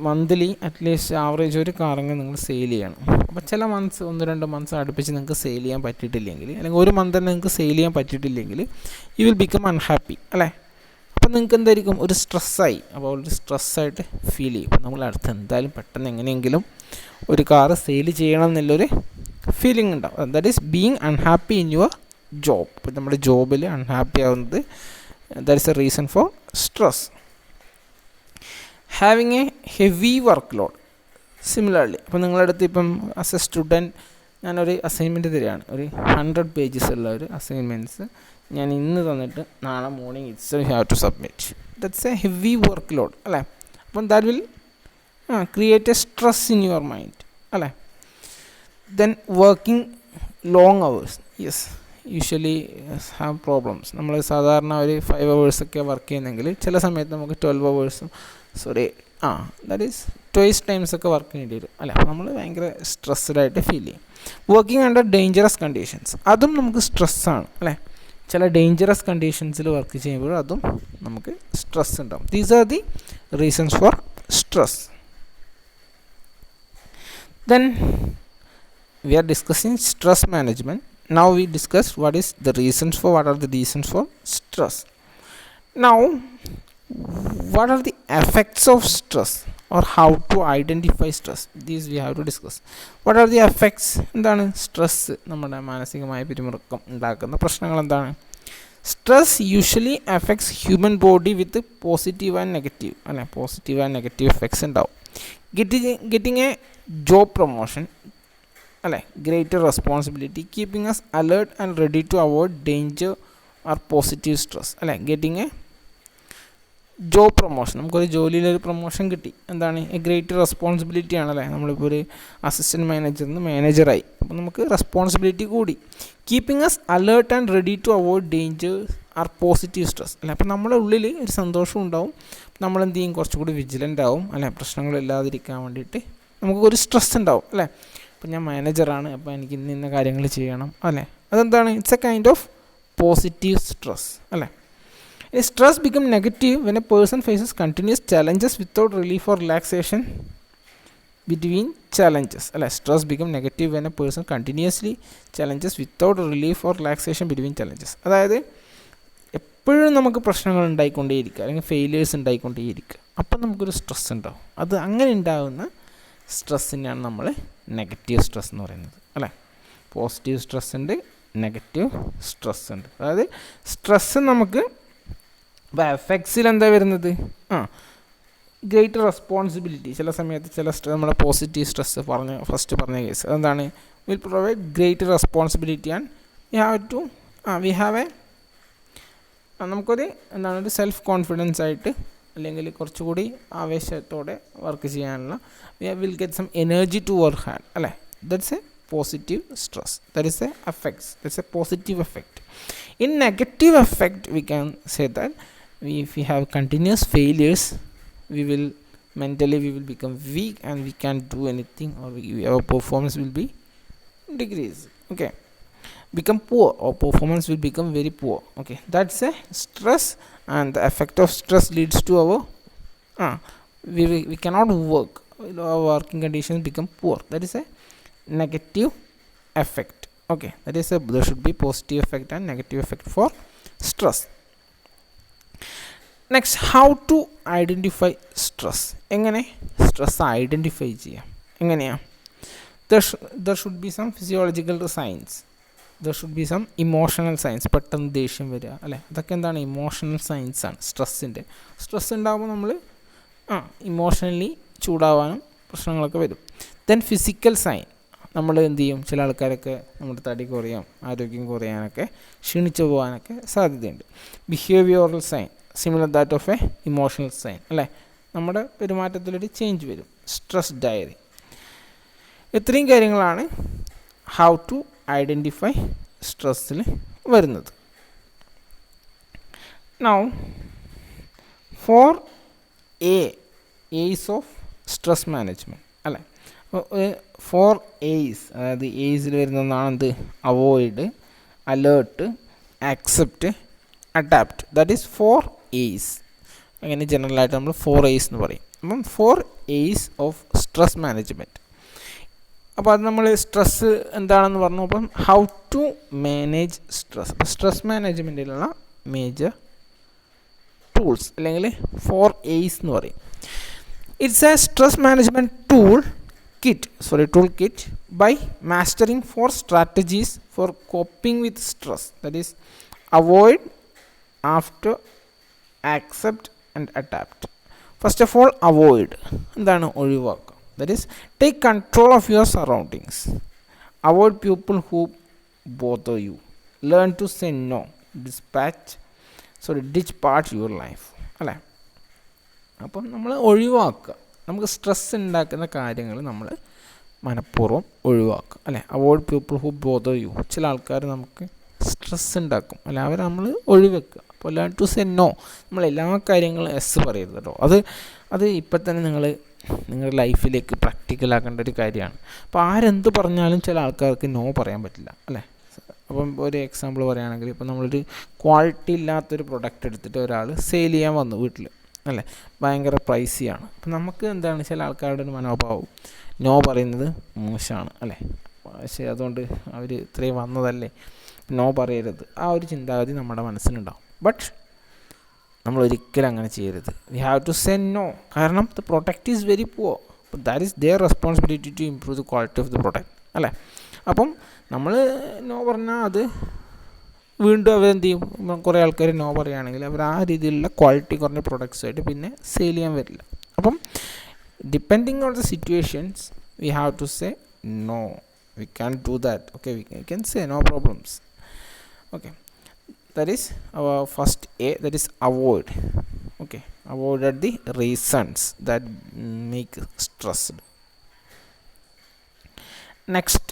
[SPEAKER 1] മന്ത്ലി അറ്റ്ലീസ്റ്റ് ആവറേജ് ഒരു കാറെങ്കിലും നിങ്ങൾ സെയിൽ ചെയ്യണം. അപ്പോൾ ചില മന്ത്സ് 1-2 മന്ത്സ് അടുപ്പിച്ച് നിങ്ങൾക്ക് സെയിൽ ചെയ്യാൻ പറ്റിയിട്ടില്ലെങ്കിൽ, അല്ലെങ്കിൽ ഒരു മന്ത് തന്നെ നിങ്ങൾക്ക് സെയിൽ ചെയ്യാൻ പറ്റിയിട്ടില്ലെങ്കിൽ യു വിൽ ബിക്കം അൺഹാപ്പി അല്ലേ? അപ്പം നിങ്ങൾക്ക് എന്തായിരിക്കും, ഒരു സ്ട്രെസ്സായി. അപ്പോൾ ഒരു സ്ട്രെസ്സായിട്ട് ഫീൽ ചെയ്യും. അപ്പോൾ നമ്മൾ അടുത്ത് എന്തായാലും പെട്ടെന്ന് എങ്ങനെയെങ്കിലും ഒരു കാറ് സെയിൽ ചെയ്യണം എന്നുള്ളൊരു ഫീലിംഗ് ഉണ്ടാവും. That is being unhappy in your job. ഇപ്പോൾ നമ്മുടെ ജോബിൽ അൺഹാപ്പി ആവുന്നത് that is A reason for stress. Having A heavy work load. Similarly, അപ്പോൾ നിങ്ങളുടെ അടുത്ത് ഇപ്പം ആസ് എ സ്റ്റുഡൻറ്റ് ഞാനൊരു അസൈൻമെൻറ്റ് തരികയാണ്, ഒരു 100 pages ഉള്ള ഒരു അസൈൻമെൻറ്റ്സ് ഞാൻ ഇന്ന് തന്നിട്ട് നാളെ morning it's you have to submit. That's a heavy workload അല്ലേ. അപ്പം that will create a stress in your mind അല്ലേ. Then working long hours, yes usually have problems. നമ്മൾ സാധാരണ ഒരു 5 hours ഒക്കെ വർക്ക് ചെയ്യുന്നെങ്കിൽ ചില സമയത്ത് നമുക്ക് 12 hours that is twice times ഒക്കെ വർക്ക് ചെയ്യേണ്ടി വരും അല്ലേ. അപ്പോൾ നമ്മൾ ഭയങ്കര സ്ട്രെസ്ഡായിട്ട് ഫീൽ ചെയ്യും. വർക്കിംഗ് അണ്ടർ ഡേഞ്ചറസ് കണ്ടീഷൻസ്, അതും നമുക്ക് സ്ട്രെസ്സാണ് അല്ലേ. ചില ഡേഞ്ചറസ് കണ്ടീഷൻസിൽ വർക്ക് ചെയ്യുമ്പോൾ അതും നമുക്ക് സ്ട്രെസ് ഉണ്ടാവും. These are the reasons for stress. Then we are discussing stress management. Now we discuss what are the reasons for stress. Now what are the effects of stress or how to identify stress, these we have to discuss. What are the effects? എന്താണ് stress നമ്മുടെ മാനസികമായ പിരിമുറുക്കം ഉണ്ടാക്കുന്ന പ്രശ്നങ്ങൾ എന്താണ്? Stress usually affects human body with positive and negative അല്ലെ. Positive and negative effects ഉണ്ടാവും. Getting a job promotion അല്ലേ, greater responsibility, keeping us alert and ready to avoid danger are positive stress അല്ലേ. ഗെറ്റിംഗ് എ ജോബ് പ്രൊമോഷൻ, നമുക്കൊരു ജോലിയിലൊരു promotion കിട്ടി, എന്താണ് A greater responsibility ആണല്ലേ. നമ്മളിപ്പോൾ ഒരു അസിസ്റ്റൻറ്റ് മാനേജറിൽ നിന്ന് മാനേജറായി, അപ്പോൾ നമുക്ക് റെസ്പോൺസിബിലിറ്റി കൂടി. Keeping us alert and ready to avoid danger are positive stress അല്ലേ. അപ്പോൾ നമ്മുടെ ഉള്ളിൽ ഒരു സന്തോഷം ഉണ്ടാവും, നമ്മളെന്ത് ചെയ്യും, കുറച്ചുകൂടി വിജിലൻ്റ് ആവും അല്ലേ. പ്രശ്നങ്ങളില്ലാതിരിക്കാൻ വേണ്ടിയിട്ട് നമുക്കൊരു സ്ട്രെസ് ഉണ്ടാവും അല്ലേ. അപ്പോൾ ഞാൻ മാനേജറാണ്, അപ്പോൾ എനിക്ക് ഇന്ന കാര്യങ്ങൾ ചെയ്യണം അല്ലേ. അതെന്താണ്, it's a kind of positive stress അല്ലേ. Stress become negative when a person faces continuous challenges without relief or relaxation between challenges അല്ലേ. Stress become negative when a person continuously challenges without relief or relaxation between challenges. അതായത് എപ്പോഴും നമുക്ക് പ്രശ്നങ്ങൾ ഉണ്ടായിക്കൊണ്ടേയിരിക്കുക അല്ലെങ്കിൽ failures ഉണ്ടായിക്കൊണ്ടേയിരിക്കുക, അപ്പം നമുക്കൊരു stress ഉണ്ടാവും. അത് അങ്ങനെ ഉണ്ടാകുന്ന സ്ട്രെസ്സിനെയാണ് നമ്മൾ നെഗറ്റീവ് സ്ട്രെസ് എന്ന് പറയുന്നത് അല്ലേ. പോസിറ്റീവ് സ്ട്രെസ് ഉണ്ട്, നെഗറ്റീവ് സ്ട്രെസ് ഉണ്ട്. അതായത് സ്ട്രെസ്സ് നമുക്ക് ഇപ്പോൾ എഫക്ട്സിൽ എന്താ വരുന്നത്, ഗ്രേറ്റർ റെസ്പോൺസിബിലിറ്റി. ചില സമയത്ത് നമ്മുടെ പോസിറ്റീവ് സ്ട്രെസ് ഫസ്റ്റ് പറഞ്ഞ കേസ് അതെന്താണ്, will provide greater responsibility and we have നമുക്കൊരു എന്താണ് ഒരു സെൽഫ് കോൺഫിഡൻസ് ആയിട്ട് അല്ലെങ്കിൽ കുറച്ചുകൂടി ആവേശത്തോടെ വർക്ക് ചെയ്യാനുള്ള will get some energy to work hard അല്ലേ. That's a positive stress, that is a effects, that's a positive effect. In negative effect we can say that if we have continuous failures, we will become weak and we can't do anything, or our performance will be decreased. Okay, become poor, our performance will become very poor. Okay, that's a stress, and the effect of stress leads to our we cannot work, our working conditions become poor. That is a negative effect. Okay, there should be positive effect and negative effect for stress. Next, how to identify stress. എങ്ങനെ stress identify ചെയ്യാം, എങ്ങനെയാണ്? There should be some physiological science, there should be some emotional science. പെട്ടെന്ന് ദേഷ്യം വരിക അല്ലേ, അതൊക്കെ എന്താണ്, emotional സയൻസാണ് സ്ട്രെസ്സിൻ്റെ. Stress ഉണ്ടാകുമ്പോൾ നമ്മൾ ഇമോഷണലി ചൂടാവാനും പ്രശ്നങ്ങളൊക്കെ വരും. ദെൻ ഫിസിക്കൽ സൈൻ, നമ്മൾ എന്ത് ചെയ്യും, ചില ആൾക്കാരൊക്കെ നമ്മുടെ തടി കുറയാം, ആരോഗ്യം കുറയാനൊക്കെ, ക്ഷീണിച്ചു പോകാനൊക്കെ സാധ്യതയുണ്ട്. Behavioural sign similar that of a emotional sign അല്ലേ. നമ്മുടെ പെരുമാറ്റത്തിലൊരു ചേഞ്ച് വരും. Stress diary. ഇത്രയും കാര്യങ്ങളാണ് ഹൗ ടു ഐഡൻറ്റിഫൈ സ്ട്രെസ്സിൽ വരുന്നത്. Now four A's of stress management അല്ലേ. 4 A's, അതായത് എയ്സിൽ വരുന്നതാണ് എന്ത്, avoid, alert, accept, adapt. That is 4 A's. അങ്ങനെ ജനറലായിട്ട് നമ്മൾ 4 A's എന്ന് പറയും. അപ്പം 4 A's ഓഫ് സ്ട്രെസ് മാനേജ്മെൻറ്റ്. അപ്പോൾ അത് നമ്മൾ സ്ട്രെസ്സ് എന്താണെന്ന് പറഞ്ഞു. അപ്പം ഹൗ ടു മാനേജ് സ്ട്രെസ്. അപ്പോൾ സ്ട്രെസ് മാനേജ്മെൻറ്റിലുള്ള മേജർ ടൂൾസ് അല്ലെങ്കിൽ 4 A's എന്ന് പറയും. It's A stress management toolkit by mastering 4 strategies for coping with stress. That is avoid, after, accept and adapt. First of all, avoid. എന്താണ് ഒഴിവാക്കുക. That is take control of your surroundings. Avoid people who bother you, learn to say no, ditch part your life, അല്ലേ? അപ്പം നമ്മൾ ഒഴിവാക്കുക, നമുക്ക് stress ഉണ്ടാക്കുന്ന കാര്യങ്ങൾ നമ്മൾ മനഃപൂർവ്വം ഒഴിവാക്കുക, അല്ലേ? Avoid people who bother you, ചില ആൾക്കാർ നമുക്ക് സ്ട്രെസ് ഉണ്ടാക്കും, അല്ല, അവരെ നമ്മൾ ഒഴിവാക്കുക. അപ്പോൾ ലേൺ ടു സേ നോ, നമ്മൾ എല്ലാ കാര്യങ്ങളും എസ് പറയരുത് കേട്ടോ. അത് ഇപ്പം തന്നെ നിങ്ങളുടെ ലൈഫിലേക്ക് പ്രാക്ടിക്കലാക്കേണ്ട ഒരു കാര്യമാണ്. അപ്പോൾ ആരെന്ത് പറഞ്ഞാലും ചില ആൾക്കാർക്ക് നോ പറയാൻ പറ്റില്ല, അല്ലേ? അപ്പം ഒരു എക്സാമ്പിൾ പറയുകയാണെങ്കിൽ, ഇപ്പോൾ നമ്മളൊരു ക്വാളിറ്റി ഇല്ലാത്തൊരു പ്രൊഡക്റ്റ് എടുത്തിട്ട് ഒരാൾ സെയിൽ ചെയ്യാൻ വന്നു വീട്ടിൽ, അല്ലേ? ഭയങ്കര പ്രൈസിയാണ്. അപ്പം നമുക്ക് എന്താണ്, ചില ആൾക്കാരുടെ ഒരു മനോഭാവം നോ പറയുന്നത് മോശമാണ്, അല്ലേ? പക്ഷേ അതുകൊണ്ട് അവർ ഇത്രയും വന്നതല്ലേ, നോ പറയരുത്, ആ ഒരു ചിന്താഗതി നമ്മുടെ മനസ്സിലുണ്ടാവും. ബട്ട് നമ്മൾ ഒരിക്കലും അങ്ങനെ ചെയ്യരുത്. We have to say no, കാരണം the product is very poor, that is their responsibility to improve the quality of the product, അല്ലേ? അപ്പം നമ്മൾ നോ പറഞ്ഞാൽ അത് വീണ്ടും അവരെന്ത് ചെയ്യും, കുറേ ആൾക്കാർ നോ പറയുകയാണെങ്കിൽ അവർ ആ രീതിയിലുള്ള ക്വാളിറ്റി കുറഞ്ഞ പ്രൊഡക്ട്സായിട്ട് പിന്നെ സെയിൽ ചെയ്യാൻ വരില്ല. അപ്പം depending on the situations we have to say no, we can do that, okay, we can say no problems, okay. That is our first A, that is avoid, okay. Avoid the reasons that make stressed. Next,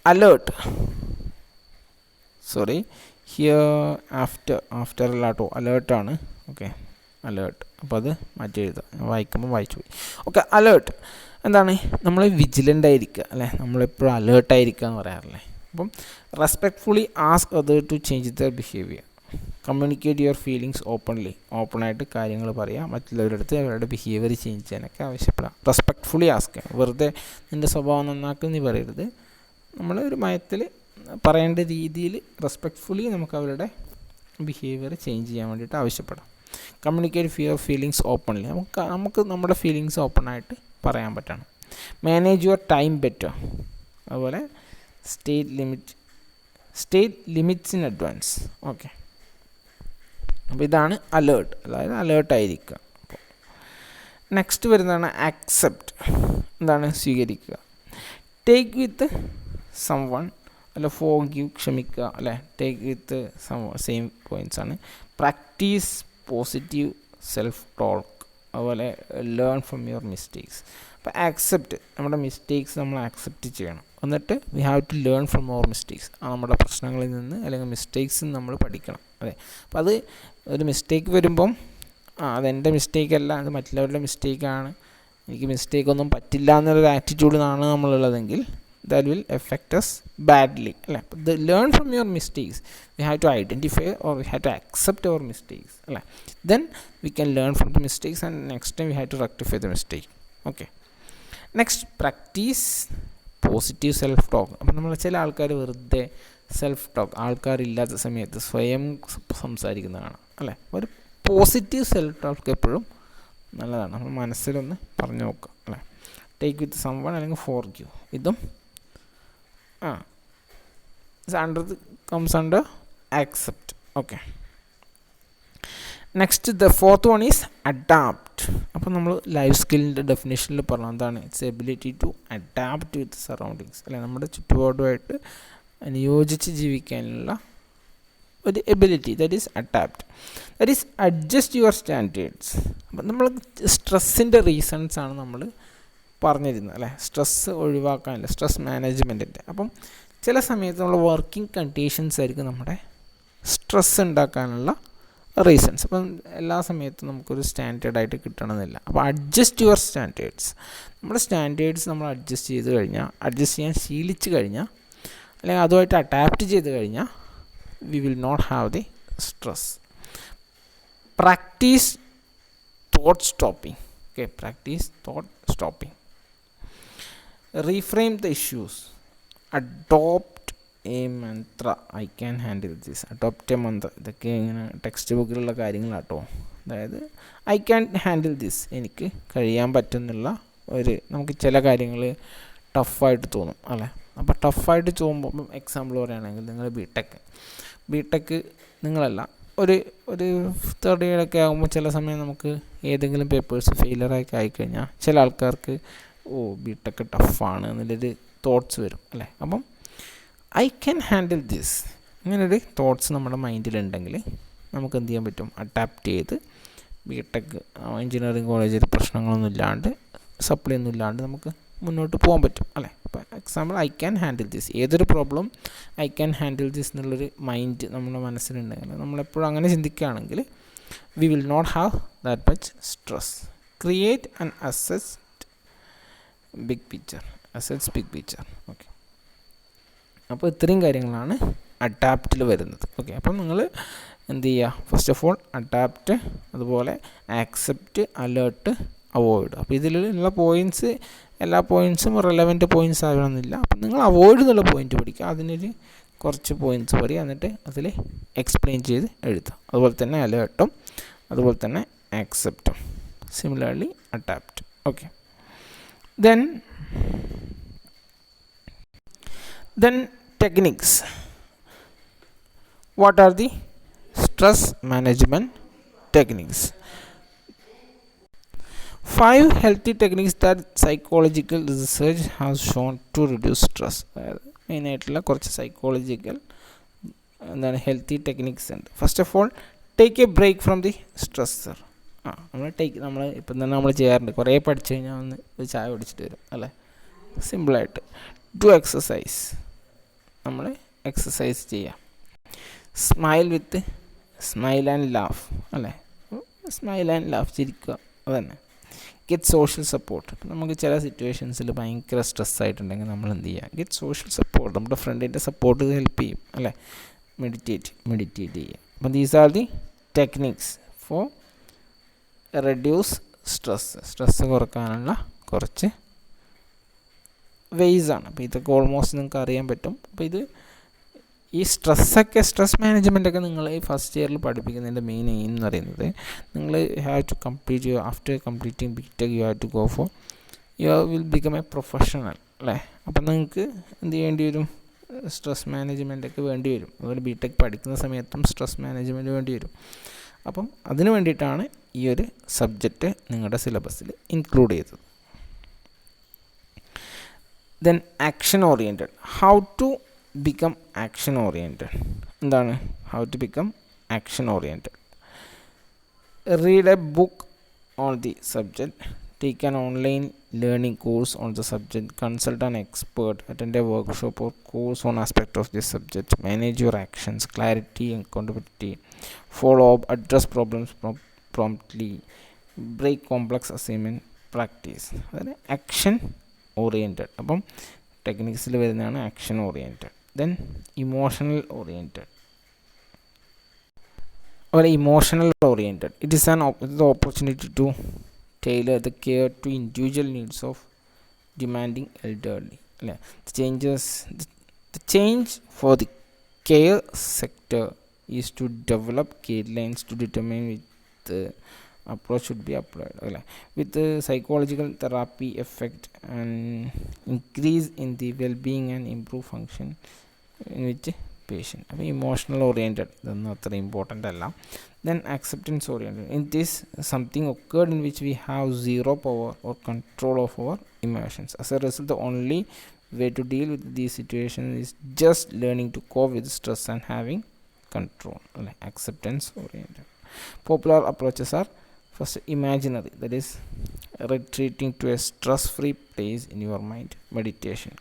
[SPEAKER 1] alert. Sorry, here after alert ആണ്, okay, alert. അപ്പോൾ അത് മാറ്റി എഴുതാം, വായിക്കുമ്പോൾ വായിച്ചു പോയി. Okay, alert എന്താണ്? നമ്മൾ വിജിലൻ്റ് ആയിരിക്കുക, അല്ലേ? നമ്മളെപ്പോഴും അലേർട്ടായിരിക്കുക എന്ന് പറയാറില്ലേ? അപ്പം respectfully ask other to change their behaviour, communicate your feelings ഓപ്പണായിട്ട് കാര്യങ്ങൾ പറയുക, മറ്റുള്ളവരുടെ അടുത്ത് അവരുടെ ബിഹേവിയർ ചേഞ്ച് ചെയ്യാനൊക്കെ ആവശ്യപ്പെടാം. റെസ്പെക്റ്റ്ഫുള്ളി ആസ്ക്, വെറുതെ നിൻ്റെ സ്വഭാവം നന്നാക്കും നീ പറയരുത്, നമ്മൾ ഒരു മയത്തിൽ പറയേണ്ട രീതിയിൽ റെസ്പെക്റ്റ്ഫുള്ളി നമുക്ക് അവരുടെ ബിഹേവിയർ ചേഞ്ച് ചെയ്യാൻ വേണ്ടിയിട്ട് ആവശ്യപ്പെടാം. കമ്മ്യൂണിക്കേറ്റ് യുവർ ഫീലിങ്സ് ഓപ്പൺലി, നമുക്ക് നമ്മുടെ ഫീലിങ്സ് ഓപ്പണായിട്ട് പറയാൻ പറ്റണം. മാനേജ് യുവർ ടൈം ബെറ്റർ, അതുപോലെ state limits in advance, okay. അപ്പോൾ ഇതാണ് അലേർട്ട്, അതായത് അലേർട്ടായിരിക്കുക. അപ്പോൾ നെക്സ്റ്റ് വരുന്നതാണ് ആക്സെപ്റ്റ്, എന്താണ്? സ്വീകരിക്കുക. ടേക്ക് വിത്ത് സം വൺ, അല്ല, ഫോർഗീവ്, ക്ഷമിക്കുക, അല്ലേ? Take with some same points ആണ്. പ്രാക്ടീസ് പോസിറ്റീവ് സെൽഫ് ടോക്ക്, അതുപോലെ ലേൺ ഫ്രം യുവർ മിസ്റ്റേക്സ്. അപ്പോൾ ആക്സെപ്റ്റ്, നമ്മുടെ മിസ്റ്റേക്സ് നമ്മൾ ആക്സെപ്റ്റ് ചെയ്യണം, എന്നിട്ട് we have to learn from our mistakes, ആ നമ്മുടെ പ്രശ്നങ്ങളിൽ നിന്ന് അല്ലെങ്കിൽ മിസ്റ്റേക്സിൽ നിന്ന് നമ്മൾ പഠിക്കണം, അതെ. അപ്പോൾ അത് ഒരു മിസ്റ്റേക്ക് വരുമ്പം അതെൻ്റെ മിസ്റ്റേക്കല്ല, അത് മറ്റുള്ളവരുടെ മിസ്റ്റേക്കാണ്, എനിക്ക് മിസ്റ്റേക്കൊന്നും പറ്റില്ല എന്നുള്ളൊരു ആറ്റിറ്റ്യൂഡിനാണ് നമ്മളുള്ളതെങ്കിൽ that will affect us badly, അല്ലേ? Learn from your mistakes, we have to identify or we have to accept our mistakes, അല്ലേ? Then we can learn from the mistakes and next time we have to rectify the mistake, okay. Next, practice positive self talk. അപ്പം നമ്മൾ ചില ആൾക്കാർ വെറുതെ self talk, ആൾക്കാരില്ലാത്ത സമയത്ത് സ്വയം സംസാരിക്കുന്നതാണ്, അല്ലേ? ഒരു പോസിറ്റീവ് സെൽഫ് ടോക്ക് എപ്പോഴും നല്ലതാണ്, നമ്മൾ മനസ്സിലൊന്ന് പറഞ്ഞു നോക്കുക, അല്ലേ? ടേക്ക് വിത്ത് സം വൺ അല്ലെങ്കിൽ ഫോർഗീവ്, ഇതും comes under accept, okay. Next the fourth one is adapt. അപ്പോൾ നമ്മൾ ലൈഫ് സ്കില്ലിൻ്റെ ഡെഫിനേഷനിൽ പറഞ്ഞ എന്താണ്? It's ability to adapt with surroundings, അല്ലെ? നമ്മുടെ ചുറ്റുപാടുമായിട്ട് അനുയോജിച്ച് ജീവിക്കാനുള്ള ഒരു ability, that is adapt. That is adjust your standards. അപ്പം നമ്മൾ സ്ട്രെസ്സിൻ്റെ റീസൺസാണ് നമ്മൾ പറഞ്ഞിരുന്നത്, അല്ലേ? സ്ട്രെസ്സ് ഒഴിവാക്കാനില്ല, സ്ട്രെസ് മാനേജ്മെൻറ്റിൻ്റെ. അപ്പം ചില സമയത്ത് നമ്മൾ വർക്കിംഗ് കണ്ടീഷൻസ് ആയിരിക്കും നമ്മുടെ സ്ട്രെസ് ഉണ്ടാക്കാനുള്ള റീസൺസ്. അപ്പം എല്ലാ സമയത്തും നമുക്കൊരു സ്റ്റാൻഡേർഡായിട്ട് കിട്ടണമെന്നില്ല. അപ്പോൾ അഡ്ജസ്റ്റ് യുവർ സ്റ്റാൻഡേർഡ്സ്, നമ്മുടെ സ്റ്റാൻഡേർഡ്സ് നമ്മൾ അഡ്ജസ്റ്റ് ചെയ്ത് കഴിഞ്ഞാൽ, അഡ്ജസ്റ്റ് ചെയ്യാൻ ശീലിച്ച് കഴിഞ്ഞാൽ, അല്ലെങ്കിൽ അതുമായിട്ട് അഡാപ്റ്റ് ചെയ്ത് കഴിഞ്ഞാൽ we will not have the stress. Practice thought stopping, okay, practice thought stopping. Reframe the issues, adopt a mantra, I can handle this, adopt a mantra. ഇതൊക്കെ ഇങ്ങനെ ടെക്സ്റ്റ് ബുക്കിലുള്ള കാര്യങ്ങളാട്ടോ. അതായത് ഐ ക്യാൻ ഹാൻഡിൽ ദിസ്, എനിക്ക് കഴിയാൻ പറ്റുന്നുള്ള ഒരു, നമുക്ക് ചില കാര്യങ്ങൾ ടഫായിട്ട് തോന്നും, അല്ലേ? അപ്പോൾ ടഫായിട്ട് തോന്നുമ്പോൾ എക്സാമ്പിൾ പറയുകയാണെങ്കിൽ നിങ്ങൾ ബിടെക് നിങ്ങളല്ല ഒരു തേർഡ് ഇയറൊക്കെ ആകുമ്പോൾ ചില സമയം നമുക്ക് ഏതെങ്കിലും പേപ്പേഴ്സ് ഫെയിലറൊക്കെ ആയിക്കഴിഞ്ഞാൽ ചില ആൾക്കാർക്ക് ഓ ബിടെക് ടഫാണ് എന്നുള്ളൊരു തോട്ട്സ് വരും അല്ലേ. അപ്പം ഐ ക്യാൻ ഹാൻഡിൽ ദിസ് ഇങ്ങനൊരു തോട്ട്സ് നമ്മുടെ മൈൻഡിലുണ്ടെങ്കിൽ നമുക്ക് എന്ത് ചെയ്യാൻ പറ്റും, അഡാപ്റ്റ് ചെയ്ത് ബിടെക് എഞ്ചിനീയറിംഗ് കോളേജിൽ പ്രശ്നങ്ങളൊന്നും ഇല്ലാണ്ട് സപ്ലൈ ഒന്നും ഇല്ലാണ്ട് നമുക്ക് മുന്നോട്ട് പോകാൻ പറ്റും അല്ലേ. അപ്പോൾ example I can handle this, ഏതൊരു problem I can handle this എന്നുള്ളൊരു മൈൻഡ് നമ്മുടെ മനസ്സിലുണ്ടെങ്കിൽ, നമ്മളെപ്പോഴും അങ്ങനെ ചിന്തിക്കുകയാണെങ്കിൽ we will not have that much stress. Create and assess big picture, assets big picture. Okay, അപ്പോൾ ഇത്രയും കാര്യങ്ങളാണ് അഡാപ്റ്റിൽ വരുന്നത്. ഓക്കെ, അപ്പം നിങ്ങൾ എന്ത് ചെയ്യുക, ഫസ്റ്റ് ഓഫ് ഓൾ അഡാപ്റ്റ്, അതുപോലെ ആക്സെപ്റ്റ്, അലേർട്ട്, അവോയ്ഡ്. അപ്പോൾ ഇതിലുള്ള പോയിൻറ്റ്സ് എല്ലാ പോയിൻറ്റ്സും റെലവൻറ്റ് പോയിൻറ്റ്സ് ആകണമെന്നില്ല. അപ്പം നിങ്ങൾ അവോയ്ഡ് എന്നുള്ള പോയിൻറ്റ് പഠിക്കുക, അതിനൊരു കുറച്ച് പോയിൻറ്റ്സ് പറയുക, എന്നിട്ട് അതിൽ എക്സ്പ്ലെയിൻ ചെയ്ത് എഴുതുക. അതുപോലെ തന്നെ അലേർട്ടും അതുപോലെ തന്നെ ആക്സെപ്റ്റും, similarly adapt. Okay, then techniques. What are the stress management techniques? 5 healthy techniques that psychological research has shown to reduce stress. Main ആയിട്ടുള്ള കുറച്ച് സൈക്കോളജിക്കൽ എന്താണ് ഹെൽത്തി ടെക്നിക്സ് ഉണ്ട്. First of all take a break from the stressor. നമ്മൾ ഇപ്പം തന്നെ നമ്മൾ ചെയ്യാറുണ്ട്, കുറേ പഠിച്ചു കഴിഞ്ഞാൽ ഒന്ന് ഒരു ചായ കുടിച്ചിട്ട് വരും അല്ലേ. സിമ്പിളായിട്ട് ഡു എക്സസൈസ്, നമ്മൾ എക്സസൈസ് ചെയ്യാം. സ്മൈൽ ആൻഡ് ലാഫ് അല്ലേ, സ്മൈൽ ആൻഡ് ലാഫ്, ചിരിക്കുക, അതന്നെ. Get social support. ഇപ്പം നമുക്ക് ചില സിറ്റുവേഷൻസിൽ ഭയങ്കര സ്ട്രെസ്സായിട്ടുണ്ടെങ്കിൽ നമ്മൾ എന്ത് ചെയ്യുക, ഗെറ്റ് സോഷ്യൽ സപ്പോർട്ട്, നമ്മുടെ ഫ്രണ്ടിൻ്റെ സപ്പോർട്ട് ഹെൽപ്പ് ചെയ്യും അല്ലേ. മെഡിറ്റേറ്റ് ചെയ്യുക. അപ്പം these are the techniques for reduce stress കുറക്കാനുള്ള കുറച്ച് വേയ്സാണ്. അപ്പോൾ ഇതൊക്കെ ഓൾമോസ്റ്റ് നിങ്ങൾക്ക് അറിയാൻ പറ്റും. അപ്പോൾ ഈ സ്ട്രെസ് മാനേജ്മെൻറ്റൊക്കെ നിങ്ങൾ ഈ ഫസ്റ്റ് ഇയറിൽ പഠിപ്പിക്കുന്നതിൻ്റെ മെയിൻ എയിം എന്ന് പറയുന്നത്, നിങ്ങൾ have to complete after completing B Tech you have to go for you will become a professional അല്ലേ. അപ്പം നിങ്ങൾക്ക് എന്ത് ചെയ്യേണ്ടി വരും, സ്ട്രെസ് മാനേജ്മെൻറ്റൊക്കെ വേണ്ടി വരും. അതുപോലെ ബിടെക് പഠിക്കുന്ന സമയത്തും സ്ട്രെസ് മാനേജ്മെൻറ്റ് വേണ്ടി വരും. അപ്പം അതിന് വേണ്ടിയിട്ടാണ് ഈ ഒരു സബ്ജക്റ്റ് നിങ്ങളുടെ സിലബസിൽ ഇൻക്ലൂഡ് ചെയ്തത്. Then action oriented, how to become action oriented. എന്താണ് how to become action oriented? Read a book on the subject, take an online learning course on the subject, consult an expert, attend a workshop or course on aspect of this subject, manage your actions, clarity and accountability, follow up, address problems promptly, break complex assignment, practice. അതായത് action oriented. അപ്പം ടെക്നിക്സിൽ വരുന്നതാണ് action oriented. Then emotional oriented. അതുപോലെ emotional oriented, it is an opportunity to tailor the care to individual needs of demanding elderly. The change for the care sector is to develop guidelines to determine which the approach should be applied with the psychological therapy effect and increase in the well-being and improve function in which patient. അപ്പോൾ emotional oriented ഇതൊന്നും അത്ര important അല്ല. Then acceptance oriented, it is something occurred in which we have zero power or control of our emotions. As a result the only way to deal with these situation is just learning to cope with stress and having control. Acceptance oriented. Popular approaches are first imaginary, that is retreating to a stress-free place in your mind, meditation,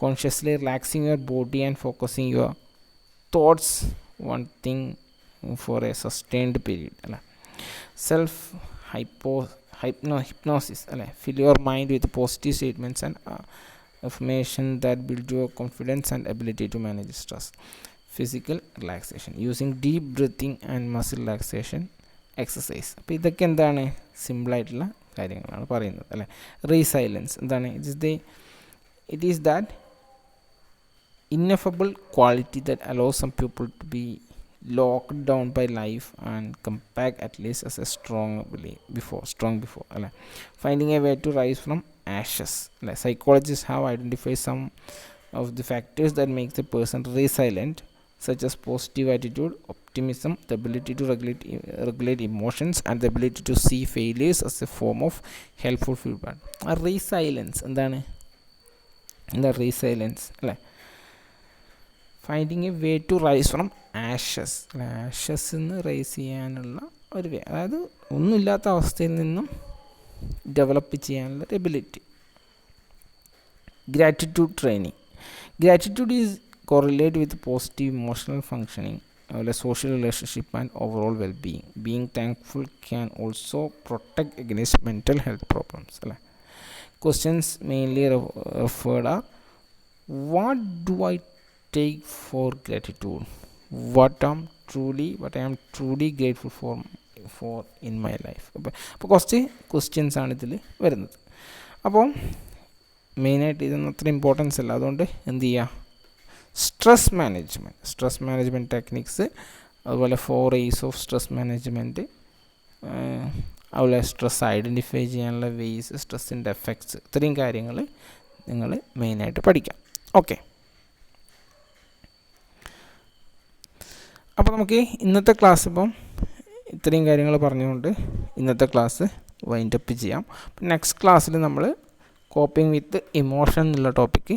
[SPEAKER 1] consciously relaxing your body and focusing your thoughts one thing for a sustained period. Self hypnosis, fill your mind with positive statements and affirmation that build your confidence and ability to manage stress. Physical relaxation, using deep breathing and muscle relaxation exercise. അപ്പോൾ ഇതൊക്കെ എന്താണ് സിമ്പിളായിട്ടുള്ള കാര്യങ്ങളാണ് പറയുന്നത് അല്ലേ. Resilience എന്താണ്? It is that ineffable quality that allows some people to be locked down by life and come back at least as a strong before. Finding a way to rise from ashes. Psychologists have identified some of the factors that make the person resilient such as positive attitude, optimism, the ability to regulate emotions, and the ability to see failures as a form of helpful feedback. Resilience എന്താണ്? എന്താ resilience അല്ലേ? Finding a way to rise from ashes. Ashes നിന്ന് rise ചെയ്യാനുള്ള ഒരു വേ, അതായത് ഒന്നുമില്ലാത്ത അവസ്ഥയിൽ നിന്നും ഡെവലപ്പ് ചെയ്യാനുള്ള ഒരു ability. Gratitude training. Gratitude is correlate with positive emotional functioning, social relationship and overall well-being. Being thankful can also protect against mental health problems. Questions mainly referred are: what do I take for gratitude? What I am truly grateful for in my life. അപ്പോൾ കുറച്ച് questions ആണ് ഇതിൽ വരുന്നത്. അപ്പോൾ മെയിനായിട്ട് ഇതൊന്നും അത്ര importance അല്ല, അതുകൊണ്ട് എന്ത് ചെയ്യുക, സ്ട്രെസ് മാനേജ്മെൻറ്റ് ടെക്നിക്സ്, അതുപോലെ 4 A's ഓഫ് സ്ട്രെസ് മാനേജ്മെൻറ്റ്, അതുപോലെ സ്ട്രെസ് ഐഡൻറ്റിഫൈ ചെയ്യാനുള്ള വേയ്സ്, സ്ട്രെസ്സിൻ്റെ എഫക്ട്സ്, ഇത്രയും കാര്യങ്ങൾ നിങ്ങൾ മെയിനായിട്ട് പഠിക്കാം. ഓക്കെ, അപ്പോൾ നമുക്ക് ഇന്നത്തെ ക്ലാസ് ഇപ്പം ഇത്രയും കാര്യങ്ങൾ പറഞ്ഞുകൊണ്ട് ഇന്നത്തെ ക്ലാസ് വൈൻഡപ്പ് ചെയ്യാം. നെക്സ്റ്റ് ക്ലാസ്സിൽ നമ്മൾ കോപ്പിംഗ് വിത്ത് ഇമോഷൻ എന്നുള്ള ടോപ്പിക്ക്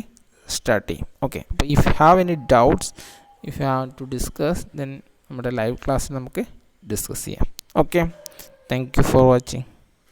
[SPEAKER 1] സ്റ്റാർട്ട് ചെയ്യും. ഓക്കെ, അപ്പോൾ if you have any doubts, if you have to discuss, then നമ്മുടെ ലൈവ് ക്ലാസ്സിൽ നമുക്ക് ഡിസ്കസ് ചെയ്യാം. Okay, thank you for watching.